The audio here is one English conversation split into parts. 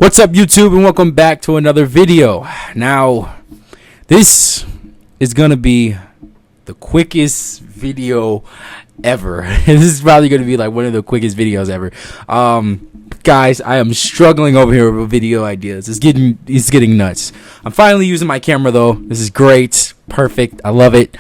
What's up, YouTube, and welcome back to another video. Now, this is gonna be the quickest video ever. This is probably gonna be like one of the quickest videos ever. Guys, I am struggling over here with video ideas. It's getting nuts. I'm finally using my camera though. This is great, perfect. I love it.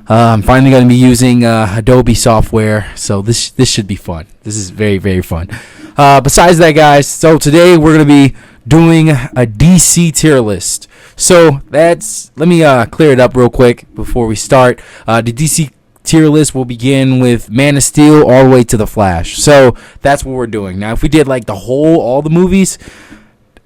I'm finally gonna be using Adobe software, so this should be fun. This is very fun. Besides that, guys, so today we're going to be doing a DC tier list. So let me clear it up real quick before we start. The DC tier list will begin with Man of Steel all the way to The Flash. So that's what we're doing. Now, if we did like all the movies,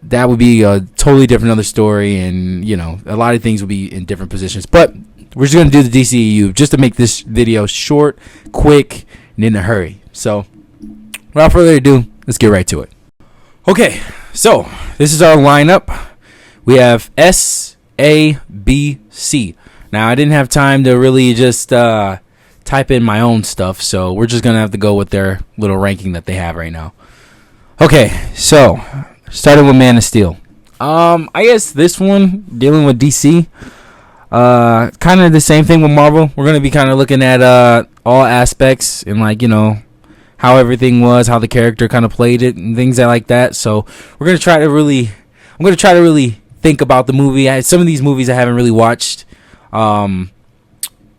that would be a totally different other story, and a lot of things would be in different positions. But we're just going to do the DCEU just to make this video short, quick, and in a hurry. So without further ado, let's get right to it. Okay, so this is our lineup. We have S, A, B, C. Now, I didn't have time to really just type in my own stuff, so we're just going to have to go with their little ranking that they have right now. Okay, so starting with Man of Steel. I guess this one, dealing with DC, kind of the same thing with Marvel. We're going to be kind of looking at all aspects and how everything was, how the character kind of played it, and things like that. So I'm going to try to really think about the movie. Some of these movies I haven't really watched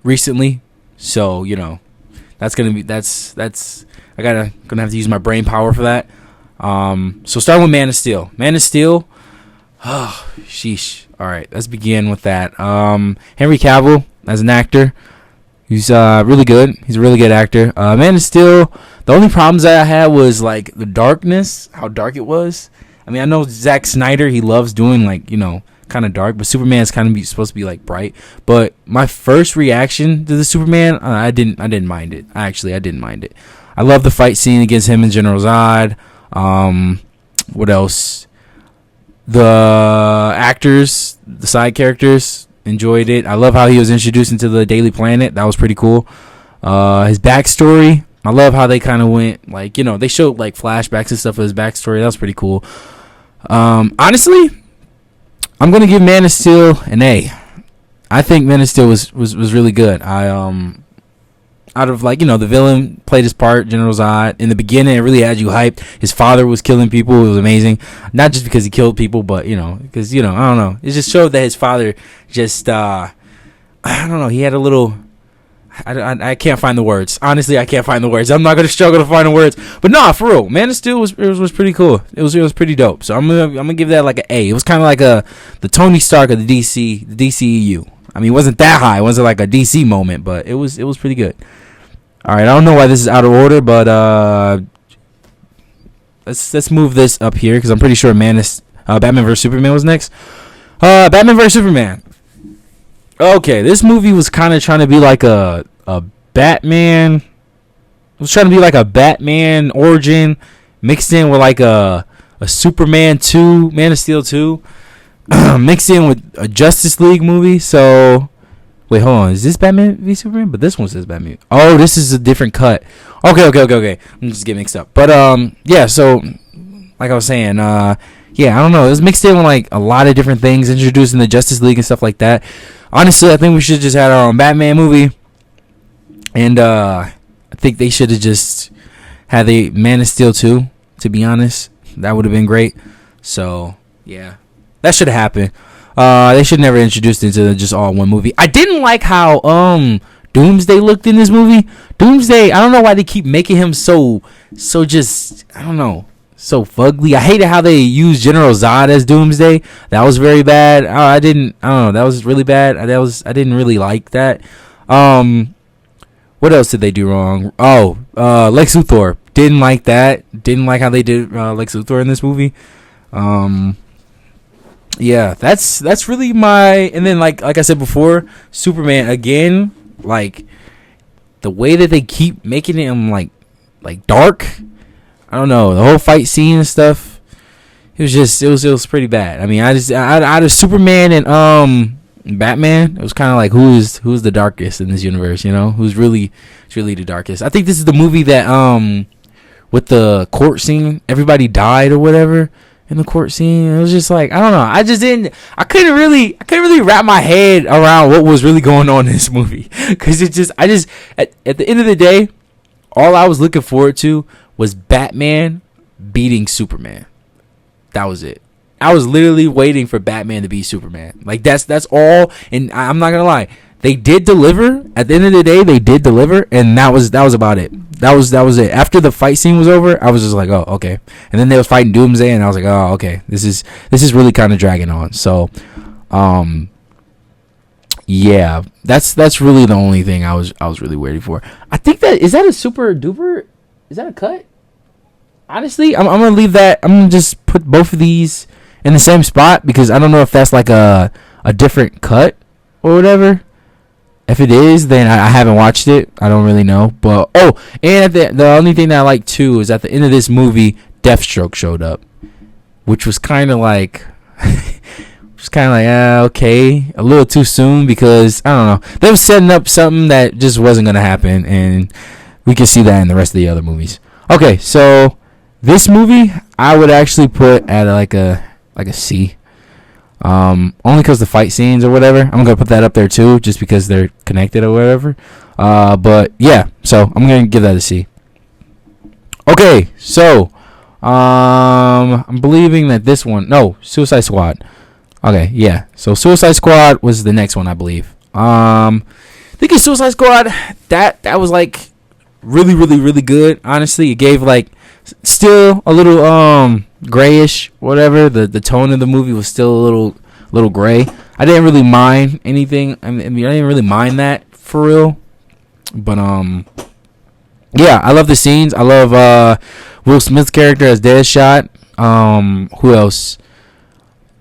recently, so that's gonna have to use my brain power for that. So starting with Man of Steel. Man of Steel. Oh, sheesh. All right, let's begin with that. Henry Cavill as an actor. He's really good. He's a really good actor. Man of Steel, the only problems that I had was the darkness, how dark it was. I mean, I know Zack Snyder, he loves doing kind of dark, but Superman's kind of supposed to be bright. But my first reaction to the Superman, I didn't mind it. I didn't mind it. I love the fight scene against him and General Zod. What else? The actors, the side characters, enjoyed it. I love how he was introduced into the Daily Planet. That was pretty cool. His backstory, I love how they kind of went they showed flashbacks and stuff of his backstory. That was pretty cool. Honestly, I'm gonna give Man of Steel an A. I think Man of Steel was really good. Out of the villain played his part, General Zod. In the beginning, it really had you hyped. His father was killing people. It was amazing. Not just because he killed people, but because I don't know. It just showed that his father just I don't know. He had a little. I can't find the words. Honestly, I can't find the words. I'm not gonna struggle to find the words. But nah, for real, Man of Steel was pretty cool. It was pretty dope. So I'm gonna give that an A. It was kind of like the Tony Stark of the DCEU. I mean, it wasn't that high. It wasn't like a DC moment, but it was pretty good. All right, I don't know why this is out of order, but let's move this up here because I'm pretty sure Batman vs Superman was next. Batman vs Superman. Okay, this movie was kind of trying to be like a Batman. It was trying to be like a Batman origin mixed in with a Superman 2, Man of Steel 2, mixed in with a Justice League movie. So wait, hold on. Is this Batman v Superman? But this one says Batman. Oh, this is a different cut. Okay. I'm just getting mixed up. But yeah. So, like I was saying, yeah, I don't know. It was mixed in with a lot of different things, introducing the Justice League and stuff like that. Honestly, I think we should just had our own Batman movie, and I think they should have just had the Man of Steel 2. To be honest, that would have been great. So yeah, that should have happened. They should never introduced into just all one movie. I didn't like how Doomsday looked in this movie. Doomsday, I don't know why they keep making him so just, I don't know, so fugly. I hated how they used General Zod as Doomsday. That was very bad. I don't know, that was really bad. I didn't really like that. What else did they do wrong? Lex Luthor. Didn't like that. Didn't like how they did Lex Luthor in this movie. Yeah, that's really my. And then like I said before, Superman again, the way that they keep making him like dark. I don't know, the whole fight scene and stuff. It was pretty bad. I mean, out of Superman and Batman, it was kind of like who's the darkest in this universe? Who's really the darkest? I think this is the movie that with the court scene, everybody died or whatever. in the court scene. It was just like, I don't know. I couldn't really wrap my head around what was really going on in this movie. Cause at the end of the day, all I was looking forward to was Batman beating Superman. That was it. I was literally waiting for Batman to beat Superman. Like that's all. And I'm not gonna lie, they did deliver. At the end of the day, they did deliver, and that was about it. That was it. After the fight scene was over, I was just like, oh, okay. And then they was fighting Doomsday, and I was like, oh, okay. This is really kind of dragging on. So, yeah, that's really the only thing I was really waiting for. I think that is that a super duper. Is that a cut? Honestly, I'm gonna leave that. I'm gonna just put both of these in the same spot because I don't know if that's like a different cut or whatever. If it is, then I haven't watched it. I don't really know. But and the only thing that I like too is at the end of this movie, Deathstroke showed up, which was kind of like, okay, a little too soon because I don't know. They were setting up something that just wasn't gonna happen, and we can see that in the rest of the other movies. Okay, so this movie I would actually put at like a C. Only because the fight scenes or whatever. I'm gonna put that up there too, just because they're connected or whatever. But yeah, so I'm gonna give that a C. Okay, so I'm believing that this one, no, Suicide Squad. Okay, yeah. So Suicide Squad was the next one, I believe. Thinking Suicide Squad, that was like really, really, really good. Honestly, it gave like still a little grayish, whatever. The tone of the movie was still a little gray. I didn't really mind anything. I mean, I didn't really mind that for real. But yeah, I love the scenes. I love Will Smith's character as Deadshot. Who else?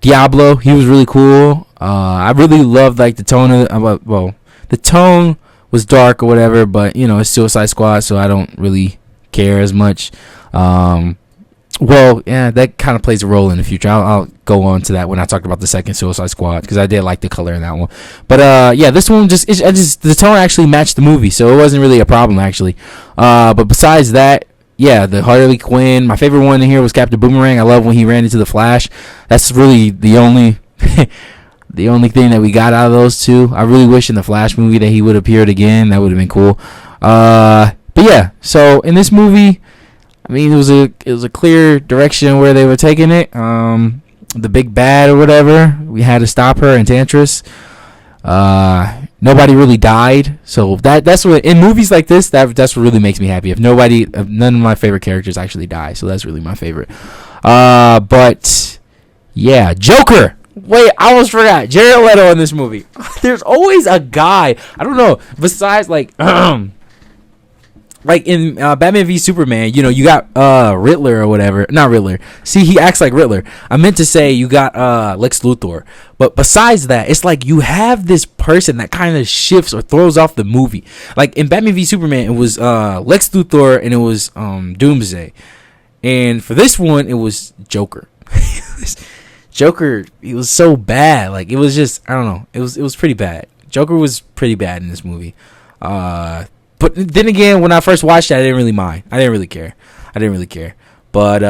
Diablo. He was really cool. I really loved like the tone of the tone was dark or whatever, but you know it's Suicide Squad, so I don't really care as much. Well, yeah, that kind of plays a role in the future. I'll go on to that when I talk about the second Suicide Squad because I did like the color in that one. But yeah, this one just the tone actually matched the movie, so it wasn't really a problem actually. But besides that, yeah, the Harley Quinn. My favorite one in here was Captain Boomerang. I love when he ran into the Flash. That's really the only the only thing that we got out of those two. I really wish in the Flash movie that he would have appeared again. That would have been cool. But yeah, so in this movie, I mean, it was a clear direction where they were taking it. The big bad or whatever, we had to stop her, Enchantress. Nobody really died, so that's what in movies like this that's what really makes me happy. If none of my favorite characters actually die, so that's really my favorite. But yeah, Joker. Wait, I almost forgot. Jared Leto in this movie. There's always a guy. I don't know. Besides, like in Batman v Superman, you know, you got Riddler or whatever. Not Riddler. See, he acts like Riddler. I meant to say you got Lex Luthor. But besides that, it's like you have this person that kind of shifts or throws off the movie. Like in Batman v Superman, it was Lex Luthor and it was Doomsday. And for this one, it was Joker. Joker, he was so bad. Like it was just, I don't know. It was pretty bad. Joker was pretty bad in this movie. But then again, when I first watched it, I didn't really mind. I didn't really care. But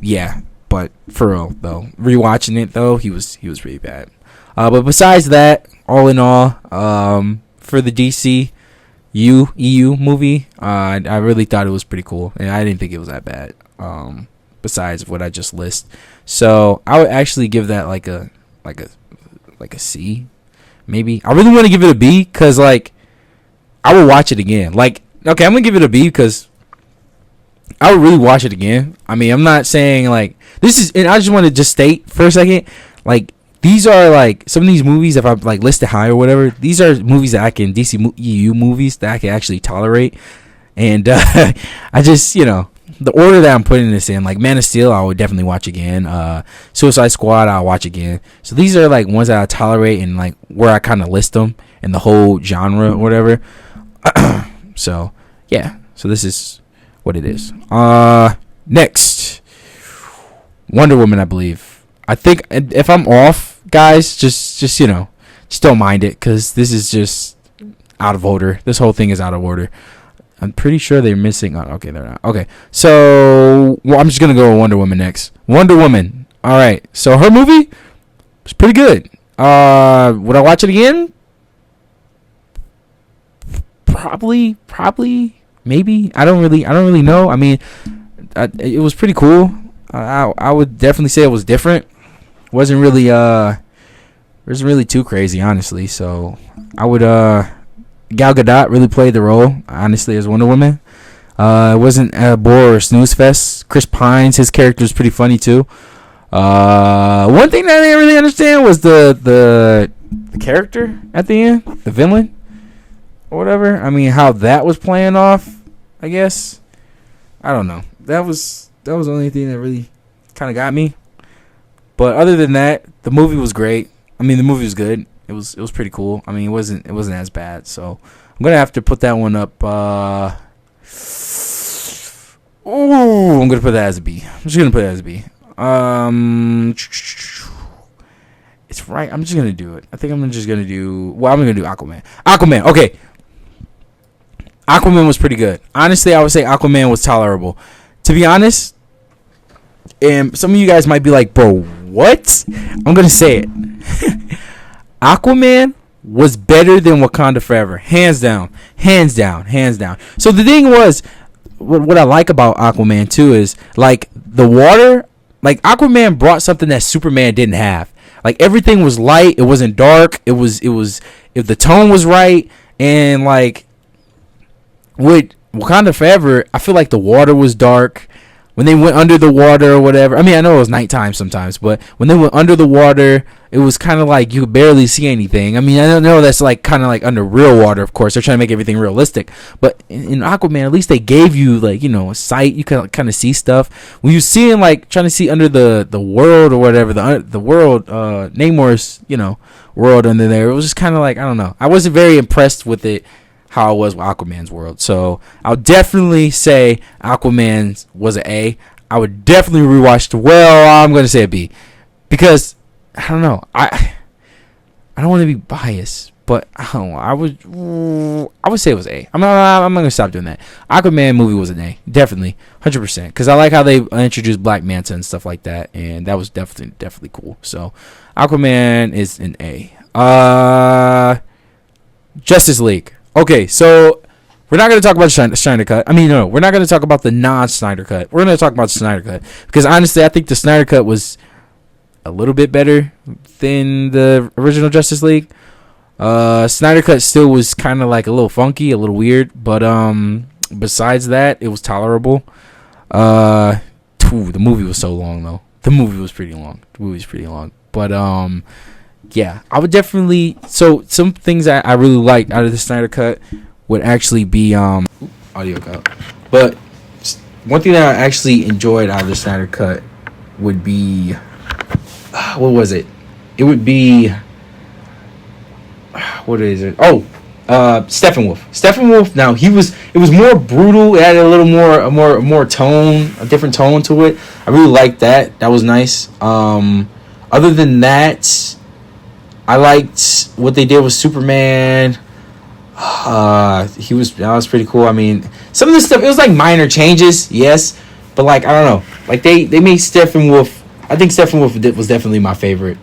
yeah. But for real though, rewatching it though, he was pretty bad. But besides that, all in all, for the DCEU movie, I really thought it was pretty cool, and I didn't think it was that bad. Besides what I just list, so I would actually give that like a C, maybe. I really want to give it a B because like I would watch it again. Like, okay, I'm gonna give it a B because I would really watch it again. I mean, I'm not saying like this is, and I just want to just state for a second, like these are like some of these movies, if I'm like listed high or whatever, these are movies that I can DCEU movies that I can actually tolerate, and I just, you know, the order that I'm putting this in, like Man of Steel, I would definitely watch again. Suicide Squad, I'll watch again. So these are like ones that I tolerate and like where I kind of list them in the whole genre or whatever. So yeah, so this is what it is. Next, Wonder Woman, I believe. I think if I'm off, guys, just you know, just don't mind it because this is just out of order. This whole thing is out of order. I'm pretty sure they're missing. Oh, okay, they're not. Okay, so I'm just gonna go with Wonder Woman next. Wonder Woman. All right, so her movie was pretty good. Would I watch it again? Probably, maybe. I don't really know. I mean, it was pretty cool. I would definitely say it was different. Wasn't really too crazy, honestly. So I would Gal Gadot really played the role, honestly, as Wonder Woman. It wasn't a bore or snooze fest. Chris Pine's, his character is pretty funny too. One thing that I didn't really understand was the character at the end, the villain or whatever. I mean, how that was playing off, I guess. I don't know. That was the only thing that really kind of got me. But other than that, the movie was great. I mean, the movie was good. It was pretty cool. I mean, it wasn't as bad. So I'm gonna have to put that one up. I'm gonna put that as a B. I'm just gonna put it as a B. It's right. I'm just gonna do it. I think I'm just gonna do. Well, I'm gonna do Aquaman. Aquaman. Okay. Aquaman was pretty good. Honestly, I would say Aquaman was tolerable. To be honest, and some of you guys might be like, bro, what? I'm gonna say it. Aquaman was better than Wakanda Forever, hands down. So the thing was, what I like about Aquaman too is like the water. Like Aquaman brought something that Superman didn't have. Like everything was light. It wasn't dark. It was if the tone was right, and like with Wakanda Forever, I feel like the water was dark. When they went under the water or whatever, I mean, I know it was nighttime sometimes, but when they went under the water, it was kind of like you could barely see anything. I mean, I don't know, that's like kind of like under real water, of course. They're trying to make everything realistic. But in Aquaman, at least they gave you like, you know, a sight. You can kind of see stuff. When you see like trying to see under the world or whatever, the world, Namor's, you know, world under there, it was just kind of like, I don't know. I wasn't very impressed with it, how it was with Aquaman's world. So I'll definitely say Aquaman was an A. I would definitely rewatch the. Well, I'm gonna say a B, because I don't know. I don't want to be biased, but I don't know. I would say it was A. I'm gonna stop doing that. Aquaman movie was an A, definitely, 100%. Because I like how they introduced Black Manta and stuff like that, and that was definitely cool. So Aquaman is an A. Justice League. Okay, so we're not going to talk about the Snyder Cut. I mean, no, we're not going to talk about the non-Snyder Cut. We're going to talk about the Snyder Cut. Because honestly, I think the Snyder Cut was a little bit better than the original Justice League. Snyder Cut still was kind of like a little funky, a little weird. But besides that, it was tolerable. The movie was so long, though. The movie was pretty long. But yeah, I would definitely. So some things I really liked out of the Snyder Cut would actually be audio cut. But one thing that I actually enjoyed out of the Snyder Cut would be what was it? It would be what is it? Oh, Steppenwolf. Steppenwolf. Now it was more brutal. It had a little more tone, a different tone to it. I really liked that. That was nice. Other than that, I liked what they did with Superman. That was pretty cool. I mean, some of this stuff, it was like minor changes, yes, but like I don't know, like they made Steppenwolf. I think Steppenwolf was definitely my favorite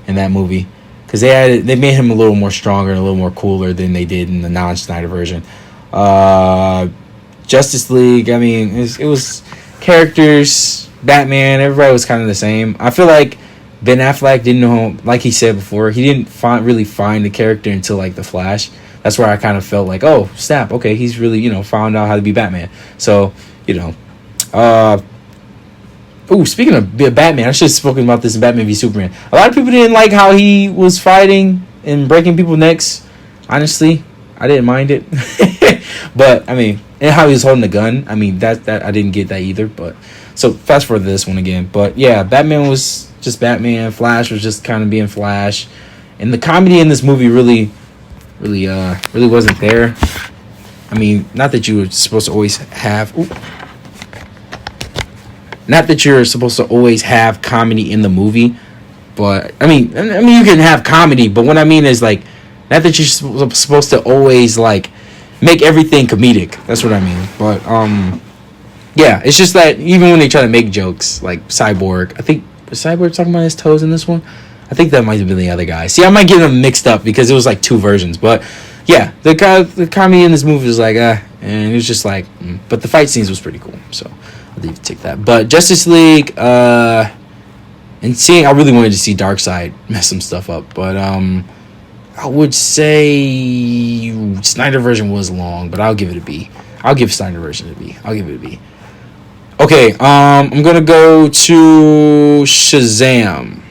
in that movie because they made him a little more stronger and a little more cooler than they did in the non-Snyder version. Justice League. I mean, it was characters. Batman. Everybody was kind of the same. I feel like Ben Affleck didn't know, like he said before, he didn't really find the character until like The Flash. That's where I kind of felt like, oh, snap, okay, he's really, found out how to be Batman. So, speaking of Batman, I should have spoken about this in Batman v Superman. A lot of people didn't like how he was fighting and breaking people's necks. Honestly, I didn't mind it. But, I mean, and how he was holding the gun. I mean, that I didn't get that either. But so, fast forward to this one again. But, yeah, Batman was just Batman. Flash was just kind of being Flash. And the comedy in this movie really wasn't there. I mean, not that you were supposed to always have comedy in the movie, but I mean you can have comedy, but what I mean is like not that you're supposed to always like make everything comedic. That's what I mean. But yeah, it's just that even when they try to make jokes, like Cyborg, I think was Cyborg talking about his toes in this one. I think that might have been the other guy. See, I might get them mixed up because it was like two versions. But yeah, the comedy in this movie was like, and it was just like, but the fight scenes was pretty cool. So I'll leave it take that. But Justice League, and seeing, I really wanted to see Darkseid mess some stuff up. But I would say Snyder version was long, but I'll give it a B. I'll give Snyder version a B. I'll give it a B. Okay, I'm gonna go to Shazam.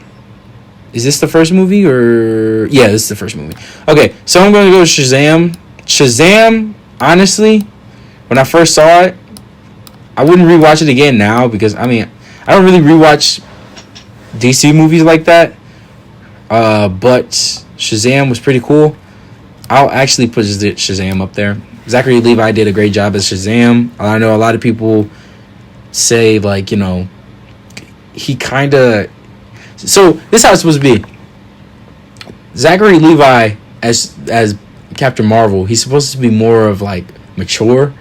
Is this the first movie or yeah, this is the first movie. Okay, so I'm gonna go to Shazam. Shazam, honestly, when I first saw it, I wouldn't rewatch it again now because I mean I don't really rewatch DC movies like that. But Shazam was pretty cool. I'll actually put Shazam up there. Zachary Levi did a great job as Shazam. I know a lot of people say like, you know, he kind of. So this is how it's supposed to be. Zachary Levi as Captain Marvel, he's supposed to be more of like mature,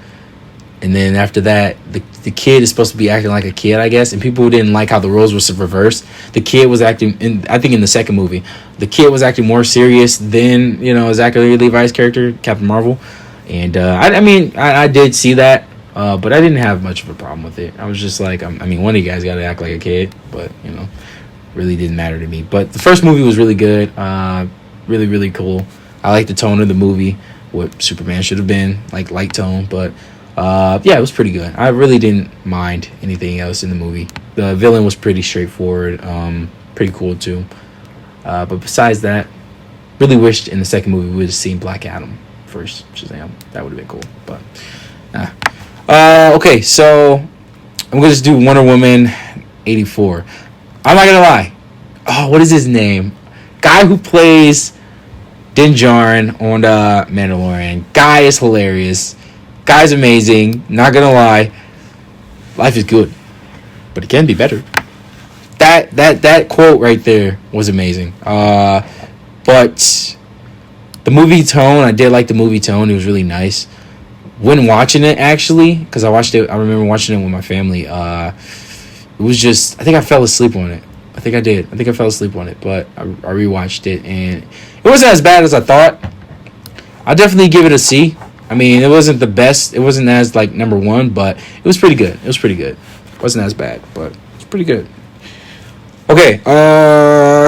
and then after that, the kid is supposed to be acting like a kid, I guess. And people didn't like how the roles were reversed. The kid was acting, I think in the second movie, the kid was acting more serious than, you know, Zachary Levi's character, Captain Marvel. And I mean, I did see that, but I didn't have much of a problem with it. I was just like, I mean, one of you guys got to act like a kid, but you know, really didn't matter to me. But the first movie was really good, really, really cool. I like the tone of the movie, what Superman should have been, like light tone, but yeah, it was pretty good. I really didn't mind anything else in the movie. The villain was pretty straightforward, pretty cool too. But besides that, really wished in the second movie we would have seen Black Adam first. Shazam, that would have been cool. But okay, so I'm gonna just do Wonder Woman 84. I'm not gonna lie. Oh, what is his name? Guy who plays Din Djarin on Mandalorian. Guy is hilarious. Guy's amazing. Not gonna lie. Life is good, but it can be better. That quote right there was amazing. But the movie tone, I did like the movie tone. It was really nice. When watching it, actually, because I remember watching it with my family. It was just, I think I fell asleep on it. I think I did. I think I fell asleep on it, but I rewatched it, and it wasn't as bad as I thought. I'll definitely give it a C. I mean, it wasn't the best. It wasn't as, like, number one, but it was pretty good. It was pretty good. It wasn't as bad, but it was pretty good. Okay,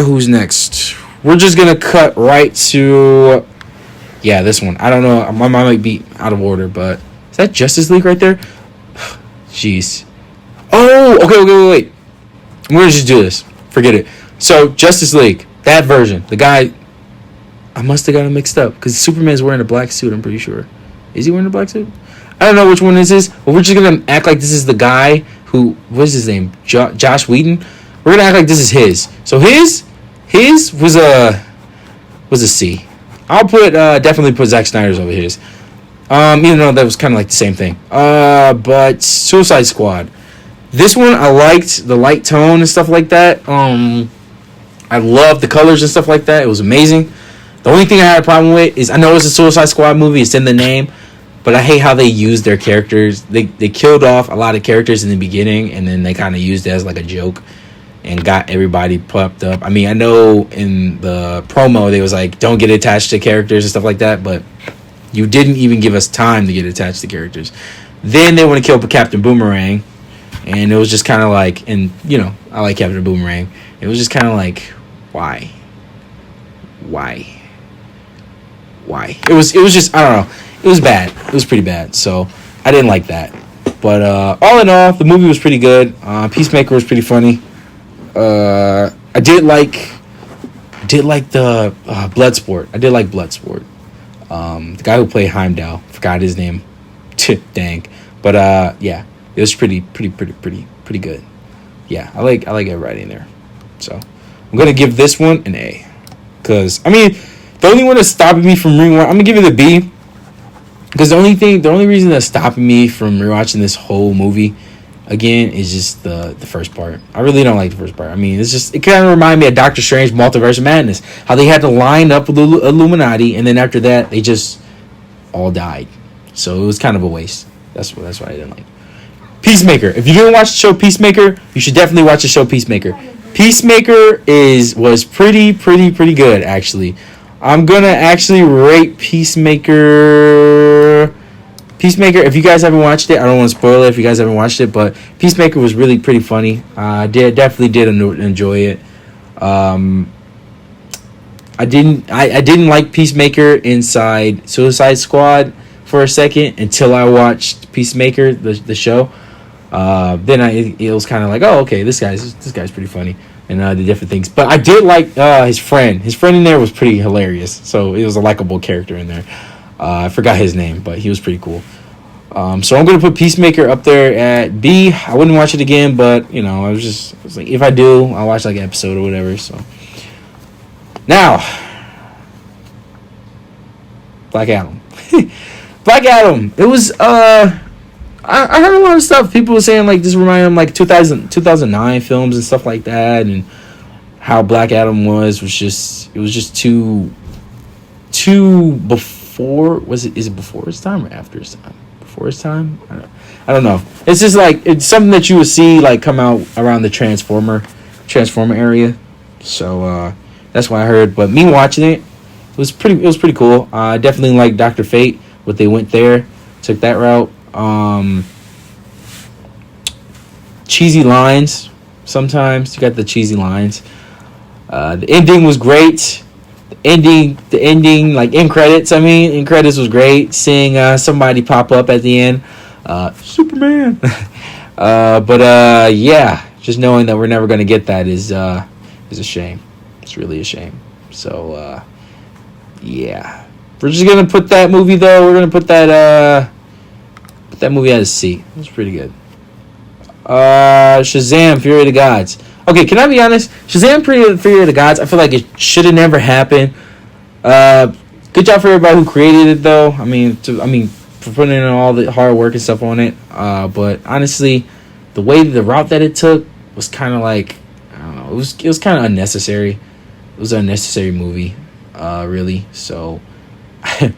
who's next? We're just going to cut right to, yeah, this one. I don't know. My mind might be out of order, but is that Justice League right there? Jeez. Oh, okay, wait. I'm going to just do this. Forget it. So, Justice League, that version, the guy, I must have got him mixed up because Superman's wearing a black suit, I'm pretty sure. Is he wearing a black suit? I don't know which one this is, but we're just going to act like this is the guy who, what is his name? Josh Whedon? We're going to act like this is his. So, his was a C. I'll definitely put Zack Snyder's over his. Even though that was kind of like the same thing. But Suicide Squad. This one, I liked the light tone and stuff like that. I loved the colors and stuff like that. It was amazing. The only thing I had a problem with is, I know it's a Suicide Squad movie. It's in the name. But I hate how they used their characters. They killed off a lot of characters in the beginning, and then they kind of used it as like a joke and got everybody pumped up. I mean, I know in the promo, they was like, don't get attached to characters and stuff like that. But you didn't even give us time to get attached to characters. Then they want to kill Captain Boomerang. And it was just kind of like, and, you know, I like Captain Boomerang. It was just kind of like, why? It was just, I don't know. It was bad. It was pretty bad. So, I didn't like that. But, all in all, the movie was pretty good. Peacemaker was pretty funny. I did like the Bloodsport. I did like Bloodsport. The guy who played Heimdall, forgot his name. Dang. But, yeah. It was pretty good. Yeah, I like everybody in there. So I'm gonna give this one an A, because I mean, the only one that's stopping me from rewatching, I'm gonna give it a B, because the only reason that's stopping me from rewatching this whole movie again is just the first part. I really don't like the first part. I mean, it kind of reminded me of Doctor Strange Multiverse of Madness, how they had to line up with the Illuminati, and then after that they just all died. So it was kind of a waste. That's why I didn't like. Peacemaker. If you didn't watch the show Peacemaker, you should definitely watch the show Peacemaker. Peacemaker was pretty good, actually. I'm gonna actually rate Peacemaker. If you guys haven't watched it, I don't want to spoil it if you guys haven't watched it, but Peacemaker was really pretty funny. I definitely did enjoy it. I didn't like Peacemaker inside Suicide Squad for a second until I watched Peacemaker, the show. Then it was kind of like, oh, okay, this guy's pretty funny, and the different things. But I did like his friend. His friend in there was pretty hilarious. So it was a likable character in there. I forgot his name, but he was pretty cool. So I'm gonna put Peacemaker up there at B. I wouldn't watch it again, but you know, I was like, if I do, I'll watch like an episode or whatever. So now, Black Adam. Black Adam. It was I heard a lot of stuff. People were saying like this reminded them like 2009 films and stuff like that, and how Black Adam was just too before. Is it before his time or after his time? Before his time? I don't know. It's just like it's something that you would see like come out around the Transformer area. So that's why I heard. But me watching it was pretty cool. I definitely like Dr. Fate. What they went there, took that route. Cheesy lines. Sometimes you got the cheesy lines. The ending was great. The ending, like in credits was great. Seeing somebody pop up at the end, Superman. Yeah, just knowing that we're never gonna get that is a shame. It's really a shame. So yeah, we're just gonna put that movie though. We're gonna put that movie at a C. It was pretty good. Shazam! Fury of the Gods. Okay, can I be honest? Shazam! Fury of the Gods. I feel like it should have never happened. Good job for everybody who created it, though. I mean, for putting in all the hard work and stuff on it. But honestly, the route that it took was kind of like, I don't know. It was kind of unnecessary. It was an unnecessary movie, really. So it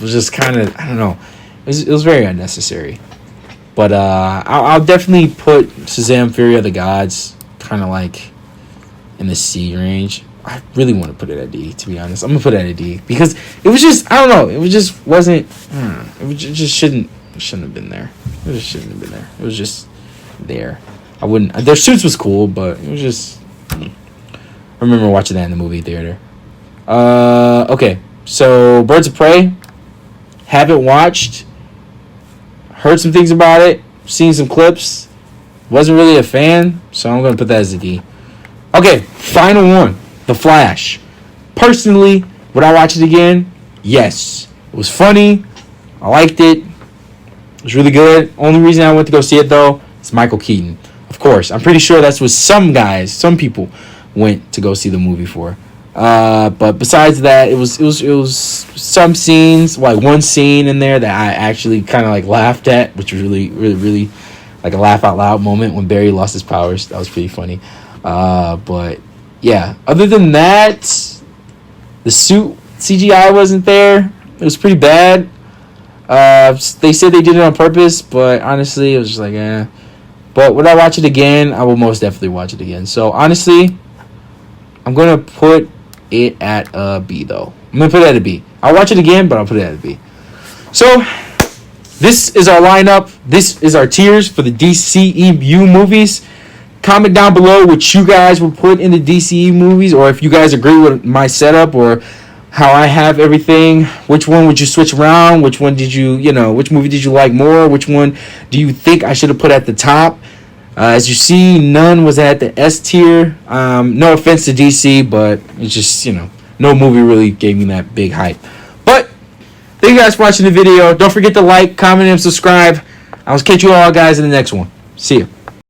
was just kind of, I don't know. It was very unnecessary. But I'll definitely put Shazam! Fury of the Gods kind of like in the C range. I really want to put it at D, to be honest. I'm going to put it at a D. Because it was just, I don't know. It was just wasn't, it just shouldn't have been there. It just shouldn't have been there. It was just there. Their suits was cool, but it was just, I remember watching that in the movie theater. Okay. So, Birds of Prey. Haven't watched. Heard some things about it. Seen some clips. Wasn't really a fan, so I'm going to put that as a D. Okay, final one. The Flash. Personally, would I watch it again? Yes. It was funny. I liked it. It was really good. Only reason I went to go see it, though, is Michael Keaton. Of course. I'm pretty sure that's what some people went to go see the movie for. But besides that, it was some scenes, like one scene in there that I actually kind of like laughed at, which was really like a laugh out loud moment when Barry lost his powers. That was pretty funny. But yeah, other than that, the suit CGI wasn't there. It was pretty bad. They said they did it on purpose, but honestly, it was just like, eh. But would I watch it again? I will most definitely watch it again. So honestly, I'm gonna put it at a B though. I'm gonna put it at a B. I'll watch it again, but I'll put it at a B. So this is our lineup. This is our tiers for the DCEU movies. Comment down below what you guys would put in the DCEU movies, or if you guys agree with my setup or how I have everything. Which one would you switch around? Which one did which movie did you like more? Which one do you think I should have put at the top? As you see, none was at the S tier. No offense to DC, but it's just, no movie really gave me that big hype. But thank you guys for watching the video. Don't forget to like, comment, and subscribe. I'll catch you all guys in the next one. See ya.